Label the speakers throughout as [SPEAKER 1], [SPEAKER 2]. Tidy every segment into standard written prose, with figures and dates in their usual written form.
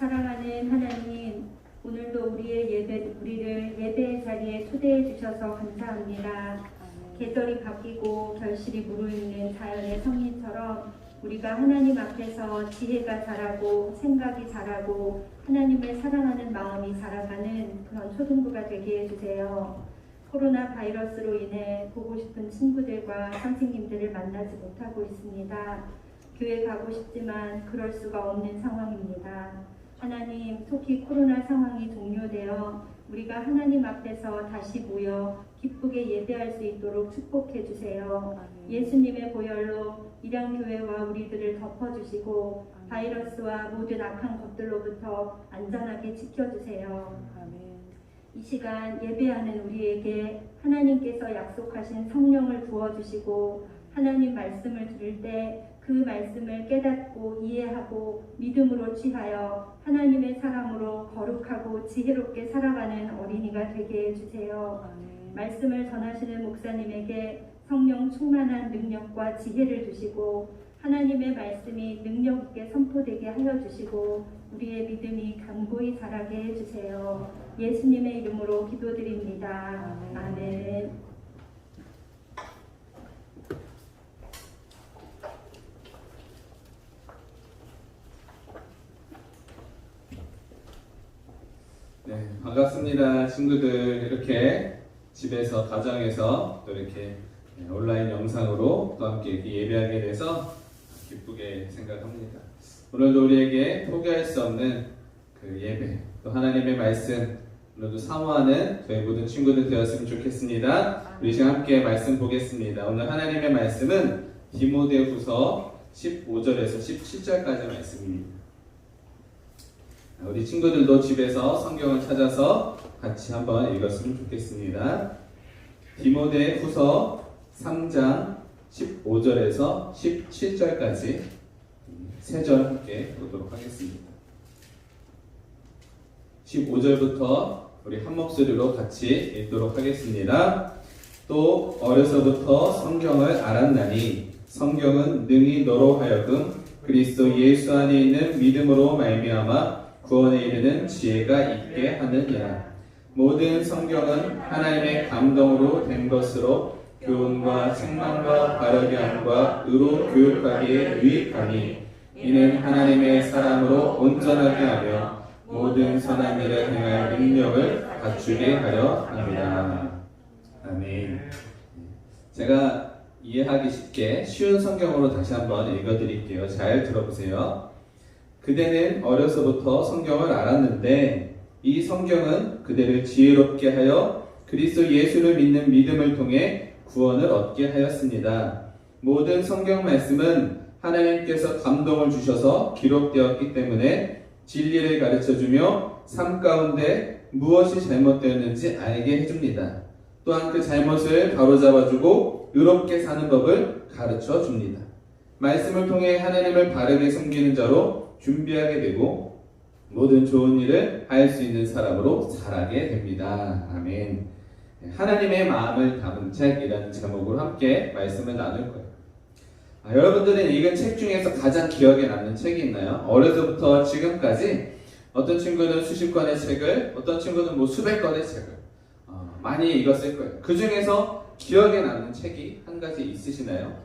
[SPEAKER 1] 사랑하는 하나님, 오늘도 우리를 예배의 자리에 초대해 주셔서 감사합니다. 계절이 바뀌고 결실이 무르익는 자연의 성인처럼 우리가 하나님 앞에서 지혜가 자라고 생각이 자라고 하나님을 사랑하는 마음이 자라가는 그런 초등부가 되게 해주세요. 코로나 바이러스로 인해 보고 싶은 친구들과 선생님들을 만나지 못하고 있습니다. 교회 가고 싶지만 그럴 수가 없는 상황입니다. 하나님, 속히 코로나 상황이 종료되어 우리가 하나님 앞에서 다시 모여 기쁘게 예배할 수 있도록 축복해 주세요. 예수님의 보혈로 일양교회와 우리들을 덮어주시고 바이러스와 모든 악한 것들로부터 안전하게 지켜주세요. 이 시간 예배하는 우리에게 하나님께서 약속하신 성령을 부어주시고 하나님 말씀을 들을 때 그 말씀을 깨닫고 이해하고 믿음으로 취하여 하나님의 사람으로 거룩하고 지혜롭게 살아가는 어린이가 되게 해주세요. 말씀을 전하시는 목사님에게 성령 충만한 능력과 지혜를 주시고 하나님의 말씀이 능력 있게 선포되게 하여 주시고 우리의 믿음이 견고히 자라게 해주세요. 예수님의 이름으로 기도드립니다. 아멘.
[SPEAKER 2] 네, 반갑습니다. 친구들, 이렇게 집에서, 가정에서 또 이렇게 온라인 영상으로 또 함께 이렇게 예배하게 돼서 기쁘게 생각합니다. 오늘도 우리에게 포기할 수 없는 그 예배, 또 하나님의 말씀, 오늘도 사모하는 저희 모든 친구들 되었으면 좋겠습니다. 우리 지금 함께 말씀 보겠습니다. 오늘 하나님의 말씀은 디모데후서 15절에서 17절까지 말씀입니다. 우리 친구들도 집에서 성경을 찾아서 같이 한번 읽었으면 좋겠습니다. 디모데후서 3장 15절에서 17절까지 세 절 함께 보도록 하겠습니다. 15절부터 우리 한 목소리로 같이 읽도록 하겠습니다. 또 어려서부터 성경을 알았나니 성경은 능히 너로 하여금 그리스도 예수 안에 있는 믿음으로 말미암아 구원에 이르는 지혜가 있게 하느니라. 모든 성경은 하나님의 감동으로 된 것으로 교훈과 책망과 바르게 함과 의로 교육하기에 유익하니 이는 하나님의 사람으로 온전하게 하며 모든 선한 일을 행할 능력을 갖추게 하려 합니다. 아멘. 제가 이해하기 쉽게 쉬운 성경으로 다시 한번 읽어드릴게요. 잘 들어보세요. 그대는 어려서부터 성경을 알았는데 이 성경은 그대를 지혜롭게 하여 그리스도 예수를 믿는 믿음을 통해 구원을 얻게 하였습니다. 모든 성경 말씀은 하나님께서 감동을 주셔서 기록되었기 때문에 진리를 가르쳐주며 삶 가운데 무엇이 잘못되었는지 알게 해줍니다. 또한 그 잘못을 바로잡아주고 의롭게 사는 법을 가르쳐줍니다. 말씀을 통해 하나님을 바르게 섬기는 자로 준비하게 되고 모든 좋은 일을 할 수 있는 사람으로 자라게 됩니다. 아멘. 하나님의 마음을 담은 책이라는 제목으로 함께 말씀을 나눌 거예요. 여러분들은 읽은 책 중에서 가장 기억에 남는 책이 있나요? 어려서부터 지금까지 어떤 친구는 수십 권의 책을, 어떤 친구는 뭐 수백 권의 책을 많이 읽었을 거예요. 그 중에서 기억에 남는 책이 한 가지 있으시나요?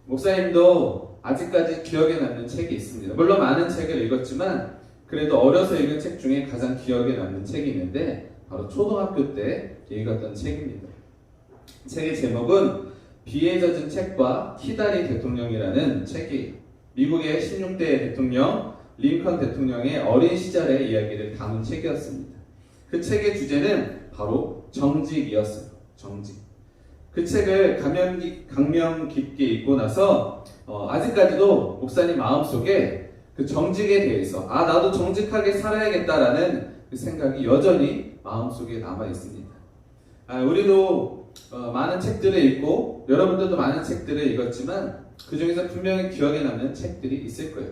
[SPEAKER 2] 목사님도 아직까지 기억에 남는 책이 있습니다. 물론 많은 책을 읽었지만 그래도 어려서 읽은 책 중에 가장 기억에 남는 책이 있는데 바로 초등학교 때 읽었던 책입니다. 책의 제목은 비에 젖은 책과 티다리 대통령이라는 책이 미국의 16대 대통령 링컨 대통령의 어린 시절의 이야기를 담은 책이었습니다. 그 책의 주제는 바로 정직이었어요. 정직. 그 책을 감명 깊게 읽고 나서 아직까지도 목사님 마음속에 그 정직에 대해서 나도 정직하게 살아야겠다라는 그 생각이 여전히 마음속에 남아 있습니다. 우리도 많은 책들을 읽고 여러분들도 많은 책들을 읽었지만 그 중에서 분명히 기억에 남는 책들이 있을 거예요.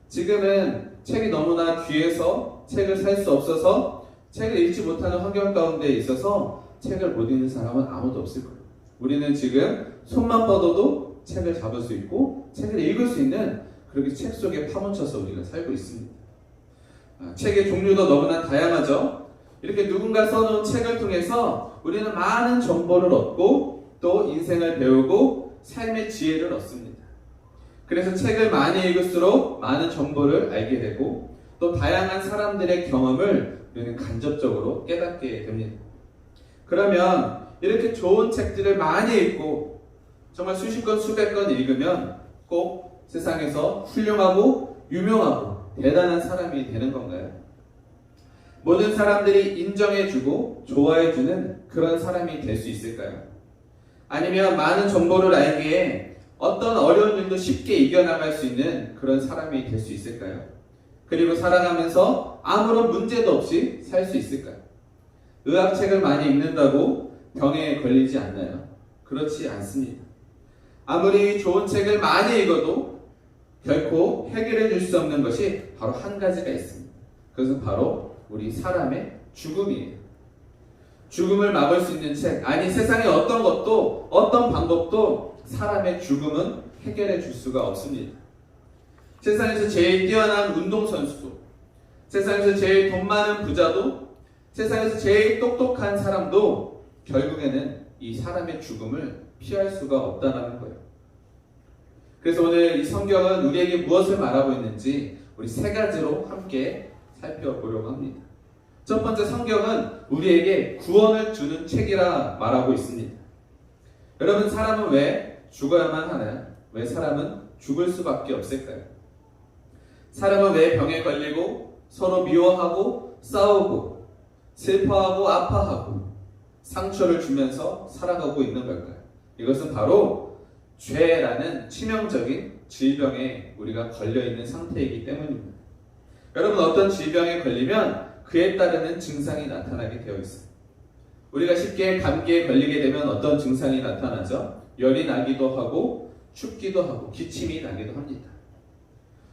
[SPEAKER 2] 지금은 책이 너무나 귀해서 책을 살 수 없어서 책을 읽지 못하는 환경 가운데 있어서 책을 못 읽는 사람은 아무도 없을 거예요. 우리는 지금 손만 뻗어도 책을 잡을 수 있고 책을 읽을 수 있는 그렇게 책 속에 파묻혀서 우리가 살고 있습니다. 책의 종류도 너무나 다양하죠. 이렇게 누군가 써놓은 책을 통해서 우리는 많은 정보를 얻고 또 인생을 배우고 삶의 지혜를 얻습니다. 그래서 책을 많이 읽을수록 많은 정보를 알게 되고 또 다양한 사람들의 경험을 우리는 간접적으로 깨닫게 됩니다. 그러면 이렇게 좋은 책들을 많이 읽고 정말 수십 권, 수백 권 읽으면 꼭 세상에서 훌륭하고 유명하고 대단한 사람이 되는 건가요? 모든 사람들이 인정해주고 좋아해주는 그런 사람이 될 수 있을까요? 아니면 많은 정보를 알기에 어떤 어려운 일도 쉽게 이겨나갈 수 있는 그런 사람이 될 수 있을까요? 그리고 살아가면서 아무런 문제도 없이 살 수 있을까요? 의학책을 많이 읽는다고 병에 걸리지 않나요? 그렇지 않습니다. 아무리 좋은 책을 많이 읽어도 결코 해결해 줄 수 없는 것이 바로 한 가지가 있습니다. 그것은 바로 우리 사람의 죽음이에요. 죽음을 막을 수 있는 책, 아니 세상의 어떤 것도 어떤 방법도 사람의 죽음은 해결해 줄 수가 없습니다. 세상에서 제일 뛰어난 운동선수도, 세상에서 제일 돈 많은 부자도, 세상에서 제일 똑똑한 사람도 결국에는 이 사람의 죽음을 피할 수가 없다는 거예요. 그래서 오늘 이 성경은 우리에게 무엇을 말하고 있는지 우리 세 가지로 함께 살펴보려고 합니다. 첫 번째, 성경은 우리에게 구원을 주는 책이라 말하고 있습니다. 여러분, 사람은 왜 죽어야만 하나요? 왜 사람은 죽을 수밖에 없을까요? 사람은 왜 병에 걸리고 서로 미워하고 싸우고 슬퍼하고 아파하고 상처를 주면서 살아가고 있는 걸까요? 이것은 바로 죄라는 치명적인 질병에 우리가 걸려있는 상태이기 때문입니다. 여러분, 어떤 질병에 걸리면 그에 따르는 증상이 나타나게 되어 있어요. 우리가 쉽게 감기에 걸리게 되면 어떤 증상이 나타나죠? 열이 나기도 하고 춥기도 하고 기침이 나기도 합니다.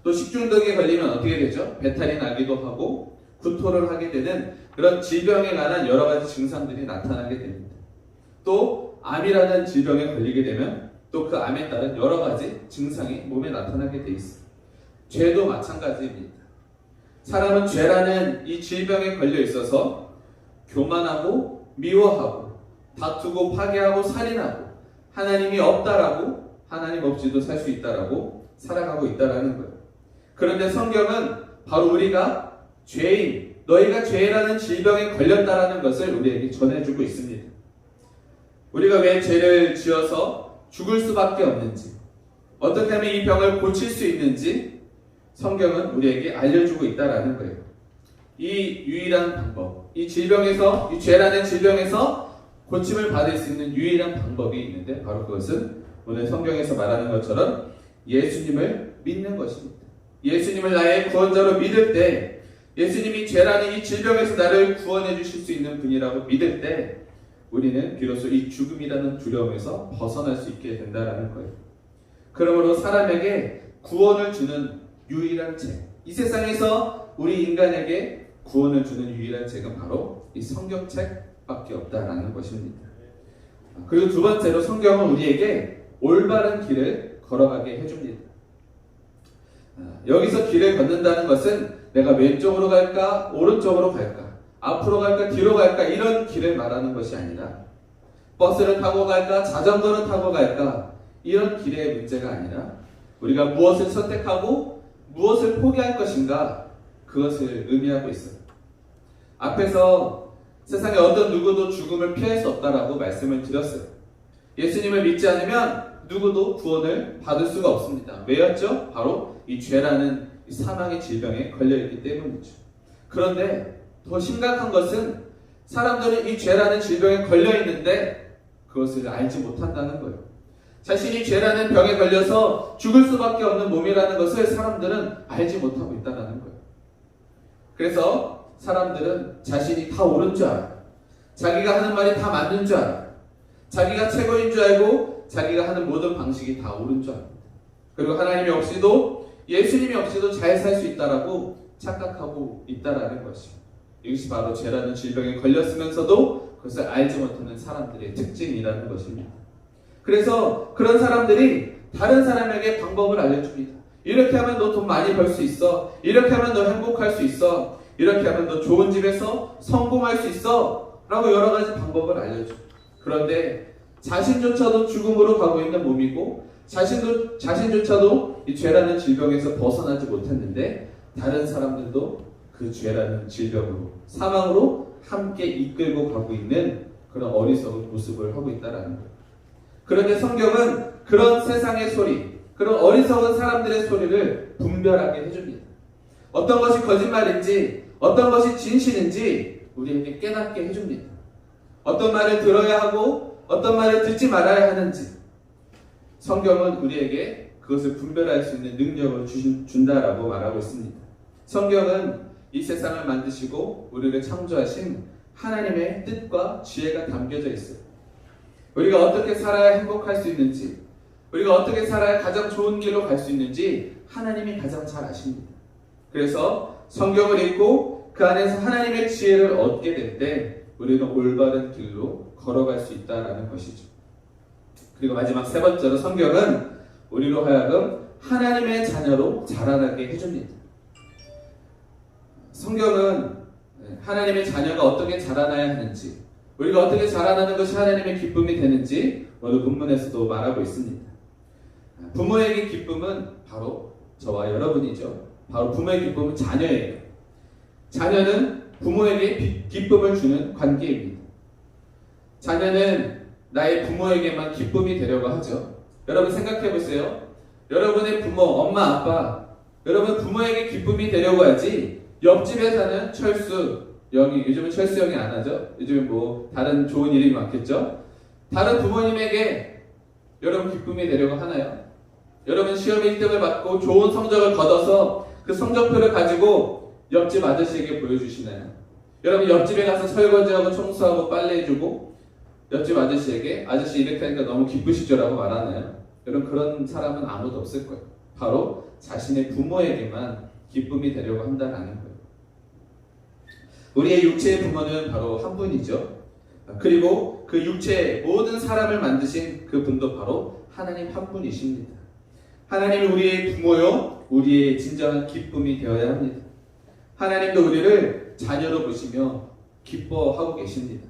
[SPEAKER 2] 또 식중독에 걸리면 어떻게 되죠? 배탈이 나기도 하고 구토를 하게 되는 그런 질병에 관한 여러 가지 증상들이 나타나게 됩니다. 또 암이라는 질병에 걸리게 되면 또 그 암에 따른 여러 가지 증상이 몸에 나타나게 돼 있어요. 죄도 마찬가지입니다. 사람은 죄라는 이 질병에 걸려 있어서 교만하고 미워하고 다투고 파괴하고 살인하고 하나님이 없다라고 하나님 없이도 살 수 있다라고 살아가고 있다라는 거예요. 그런데 성경은 바로 우리가 죄인, 너희가 죄라는 질병에 걸렸다라는 것을 우리에게 전해주고 있습니다. 우리가 왜 죄를 지어서 죽을 수밖에 없는지, 어떻게 하면 이 병을 고칠 수 있는지 성경은 우리에게 알려주고 있다라는 거예요. 이 유일한 방법, 이 질병에서, 이 죄라는 질병에서 고침을 받을 수 있는 유일한 방법이 있는데 바로 그것은 오늘 성경에서 말하는 것처럼 예수님을 믿는 것입니다. 예수님을 나의 구원자로 믿을 때, 예수님이 죄라는 이 질병에서 나를 구원해 주실 수 있는 분이라고 믿을 때 우리는 비로소 이 죽음이라는 두려움에서 벗어날 수 있게 된다는 거예요. 그러므로 사람에게 구원을 주는 유일한 책, 이 세상에서 우리 인간에게 구원을 주는 유일한 책은 바로 이 성경책밖에 없다라는 것입니다. 그리고 두 번째로 성경은 우리에게 올바른 길을 걸어가게 해줍니다. 여기서 길을 걷는다는 것은 내가 왼쪽으로 갈까 오른쪽으로 갈까 앞으로 갈까 뒤로 갈까 이런 길을 말하는 것이 아니라 버스를 타고 갈까 자전거를 타고 갈까 이런 길의 문제가 아니라 우리가 무엇을 선택하고 무엇을 포기할 것인가 그것을 의미하고 있어요. 앞에서 세상에 어떤 누구도 죽음을 피할 수 없다라고 말씀을 드렸어요. 예수님을 믿지 않으면 누구도 구원을 받을 수가 없습니다. 왜였죠? 바로 이 죄라는 이 사망의 질병에 걸려있기 때문이죠. 그런데 더 심각한 것은 사람들은 이 죄라는 질병에 걸려있는데 그것을 알지 못한다는 거예요. 자신이 죄라는 병에 걸려서 죽을 수밖에 없는 몸이라는 것을 사람들은 알지 못하고 있다는 거예요. 그래서 사람들은 자신이 다 옳은 줄 알아요. 자기가 하는 말이 다 맞는 줄 알아요. 자기가 최고인 줄 알고 자기가 하는 모든 방식이 다 옳은 줄 압니다. 그리고 하나님이 없이도 예수님이 없이도 잘 살 수 있다라고 착각하고 있다라는 것이죠. 이것이 바로 죄라는 질병에 걸렸으면서도 그것을 알지 못하는 사람들의 특징이라는 것입니다. 그래서 그런 사람들이 다른 사람에게 방법을 알려줍니다. 이렇게 하면 너 돈 많이 벌 수 있어. 이렇게 하면 너 행복할 수 있어. 이렇게 하면 너 좋은 집에서 성공할 수 있어. 라고 여러 가지 방법을 알려줘. 그런데 자신조차도 죽음으로 가고 있는 몸이고 자신조차도 이 죄라는 질병에서 벗어나지 못했는데 다른 사람들도 그 죄라는 질병으로 사망으로 함께 이끌고 가고 있는 그런 어리석은 모습을 하고 있다라는 거예요. 그런데 성경은 그런 세상의 소리, 그런 어리석은 사람들의 소리를 분별하게 해줍니다. 어떤 것이 거짓말인지 어떤 것이 진실인지 우리에게 깨닫게 해줍니다. 어떤 말을 들어야 하고 어떤 말을 듣지 말아야 하는지 성경은 우리에게 그것을 분별할 수 있는 능력을 준다라고 말하고 있습니다. 성경은 이 세상을 만드시고 우리를 창조하신 하나님의 뜻과 지혜가 담겨져 있어요. 우리가 어떻게 살아야 행복할 수 있는지, 우리가 어떻게 살아야 가장 좋은 길로 갈 수 있는지 하나님이 가장 잘 아십니다. 그래서 성경을 읽고 그 안에서 하나님의 지혜를 얻게 될 때 우리는 올바른 길로 걸어갈 수 있다는 것이죠. 그리고 마지막 세 번째로 성경은 우리로 하여금 하나님의 자녀로 자라나게 해줍니다. 성경은 하나님의 자녀가 어떻게 자라나야 하는지, 우리가 어떻게 자라나는 것이 하나님의 기쁨이 되는지 오늘 본문에서도 말하고 있습니다. 부모에게 기쁨은 바로 저와 여러분이죠. 바로 부모의 기쁨은 자녀예요. 자녀는 부모에게 기쁨을 주는 관계입니다. 자녀는 나의 부모에게만 기쁨이 되려고 하죠. 여러분 생각해 보세요. 여러분의 부모, 엄마, 아빠, 여러분 부모에게 기쁨이 되려고 하지 옆집에 사는 철수, 영희, 요즘은 철수 영희 안 하죠? 요즘은 뭐 다른 좋은 이름이 많겠죠? 다른 부모님에게 여러분 기쁨이 되려고 하나요? 여러분 시험에 1등을 받고 좋은 성적을 거둬서 그 성적표를 가지고 옆집 아저씨에게 보여주시나요? 여러분 옆집에 가서 설거지하고 청소하고 빨래해주고 옆집 아저씨에게 아저씨 이렇게 하니까 너무 기쁘시죠? 라고 말하나요? 여러분 그런 사람은 아무도 없을 거예요. 바로 자신의 부모에게만 기쁨이 되려고 한다는 거예요. 우리의 육체의 부모는 바로 한 분이죠. 그리고 그 육체의 모든 사람을 만드신 그 분도 바로 하나님 한 분이십니다. 하나님이 우리의 부모요, 우리의 진정한 기쁨이 되어야 합니다. 하나님도 우리를 자녀로 보시며 기뻐하고 계십니다.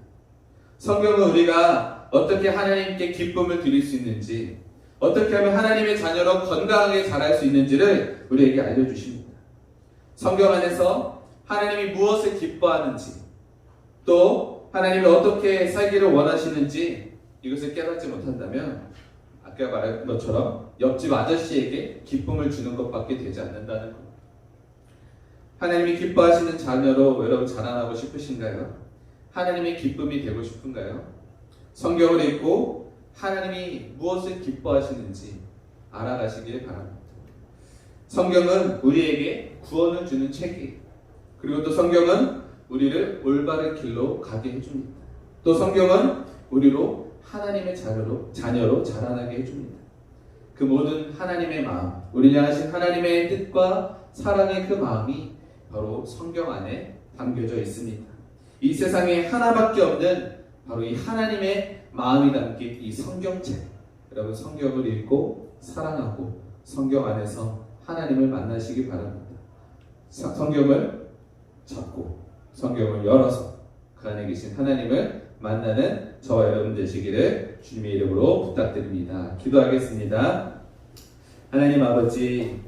[SPEAKER 2] 성경은 우리가 어떻게 하나님께 기쁨을 드릴 수 있는지, 어떻게 하면 하나님의 자녀로 건강하게 자랄 수 있는지를 우리에게 알려주십니다. 성경 안에서 하나님이 무엇을 기뻐하는지, 또 하나님이 어떻게 살기를 원하시는지 이것을 깨닫지 못한다면 아까 말한 것처럼 옆집 아저씨에게 기쁨을 주는 것밖에 되지 않는다는 것. 하나님이 기뻐하시는 자녀로 여러분 자라나고 싶으신가요? 하나님의 기쁨이 되고 싶은가요? 성경을 읽고 하나님이 무엇을 기뻐하시는지 알아가시길 바랍니다. 성경은 우리에게 구원을 주는 책이에요. 그리고 또 성경은 우리를 올바른 길로 가게 해줍니다. 또 성경은 우리로 하나님의 자녀로 자라나게 해줍니다. 그 모든 하나님의 마음, 우리를 향하신 하나님의 뜻과 사랑의 그 마음이 바로 성경 안에 담겨져 있습니다. 이 세상에 하나밖에 없는 바로 이 하나님의 마음이 담긴 이 성경책. 여러분 성경을 읽고 사랑하고 성경 안에서 하나님을 만나시기 바랍니다. 성경을 잡고 성경을 열어서 그 안에 계신 하나님을 만나는 저와 여러분 되시기를 주님의 이름으로 부탁드립니다. 기도하겠습니다. 하나님 아버지,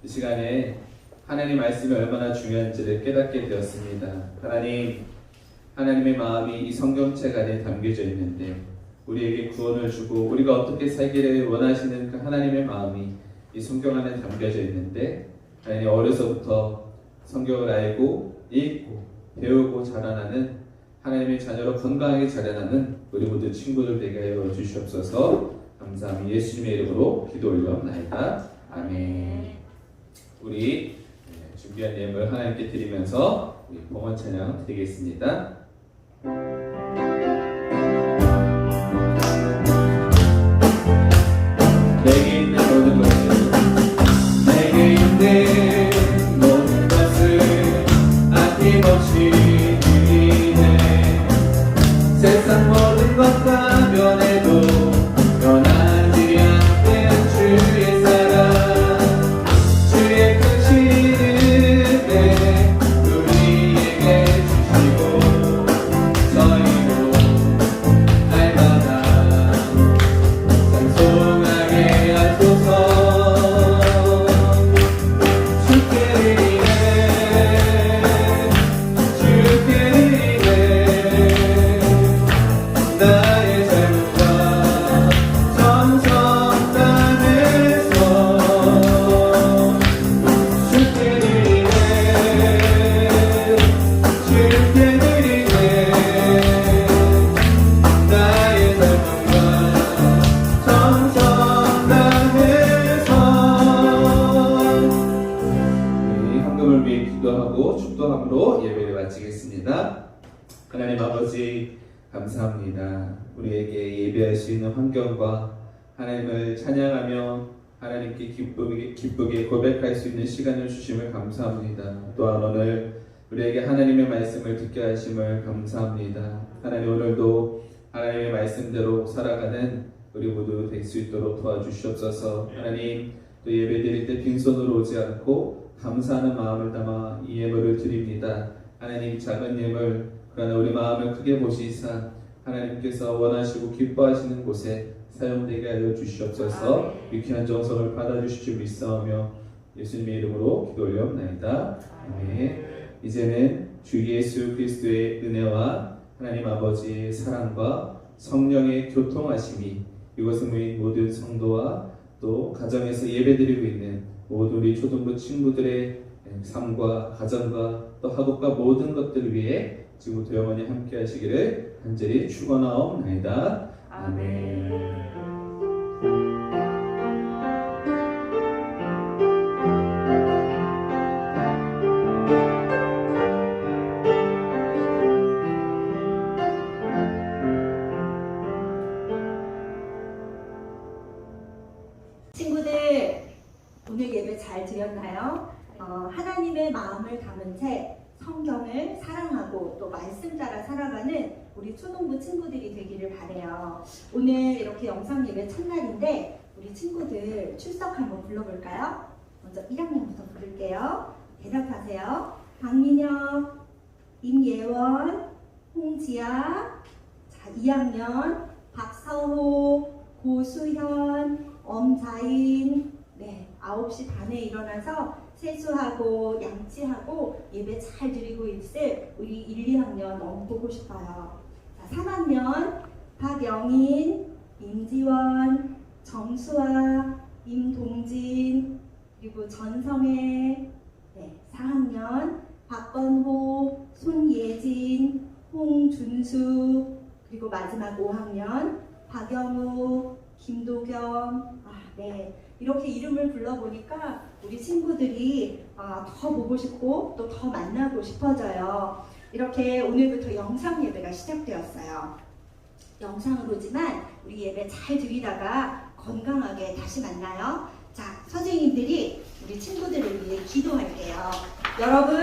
[SPEAKER 2] 이 시간에 하나님 말씀이 얼마나 중요한지를 깨닫게 되었습니다. 하나님의 마음이 이 성경책 안에 담겨져 있는데 우리에게 구원을 주고 우리가 어떻게 살기를 원하시는 그 하나님의 마음이 이 성경 안에 담겨져 있는데 하나님 어려서부터 성경을 알고 읽고 배우고 자라나는 하나님의 자녀로 건강하게 자라나는 우리 모든 친구들 되게 하여 주시옵소서. 감사합니다. 예수님의 이름으로 기도 올려옵나이다. 아멘. 우리 준비한 예물 하나님께 드리면서 우리 봉헌 찬양 드리겠습니다. 내게 있는 모든 것을 내게 있는 모든 것을 아낌없이 드리네. 세상 모든 것과 변해도 변하지 않는 주의 사랑 하나님 아버지 감사합니다. 우리에게 예배할 수 있는 환경과 하나님을 찬양하며 하나님께 기쁘게 고백할 수 있는 시간을 주심을 감사합니다. 또한 오늘 우리에게 하나님의 말씀을 듣게 하심을 감사합니다. 하나님 오늘도 하나님의 말씀대로 살아가는 우리 모두 될 수 있도록 도와주시옵소서. 하나님 또 예배드릴 때 빈손으로 오지 않고 감사하는 마음을 담아 이 예물을 드립니다. 하나님 작은 예물 그러나 우리 마음을 크게 보시사 하나님께서 원하시고 기뻐하시는 곳에 사용되게 하여 주시옵소서. 유쾌한 정성을 받아주실 줄 믿사오며 예수님의 이름으로 기도 올려옵나이다. 아멘. 이제는 주 예수 그리스도의 은혜와 하나님 아버지의 사랑과 성령의 교통하심이 이곳에 모인 모든 성도와 또 가정에서 예배드리고 있는 모든 우리 초등부 친구들의 삶과 가정과 또 학업과 모든 것들을 위해 지금부터 영원히 함께 하시기를 간절히 축원하옵나이다. 아멘.
[SPEAKER 1] 친구들, 오늘 예배 잘 드렸나요? 하나님의 마음을 담은 채 성경을 사랑하고 또 말씀 따라 살아가는 우리 초등부 친구들이 되기를 바래요. 오늘 이렇게 영상 예배 첫날인데 우리 친구들 출석 한번 불러볼까요? 먼저 1학년부터 부를게요. 대답하세요. 박민혁, 임예원, 홍지아. 자, 2학년 박서호, 고수현, 엄자인. 네, 9시 반에 일어나서 세수하고 양치하고 예배 잘 드리고 있을 우리 1, 2학년 너무 보고 싶어요. 자, 3학년 박영인, 임지원, 정수아, 임동진, 그리고 전성애. 네, 4학년 박건호, 손예진, 홍준수, 그리고 마지막 5학년 박영우, 김도겸. 네, 이렇게 이름을 불러보니까 우리 친구들이 더 보고 싶고 또 더 만나고 싶어져요. 이렇게 오늘부터 영상 예배가 시작되었어요. 영상으로지만 우리 예배 잘 드리다가 건강하게 다시 만나요. 자, 선생님들이 우리 친구들을 위해 기도할게요. 여러분